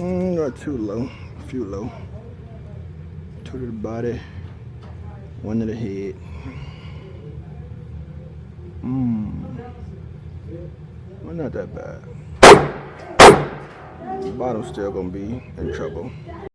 Not too low, a few low. 2 to the body, 1 to the head. Well, not that bad. The bottom's still gonna be in trouble.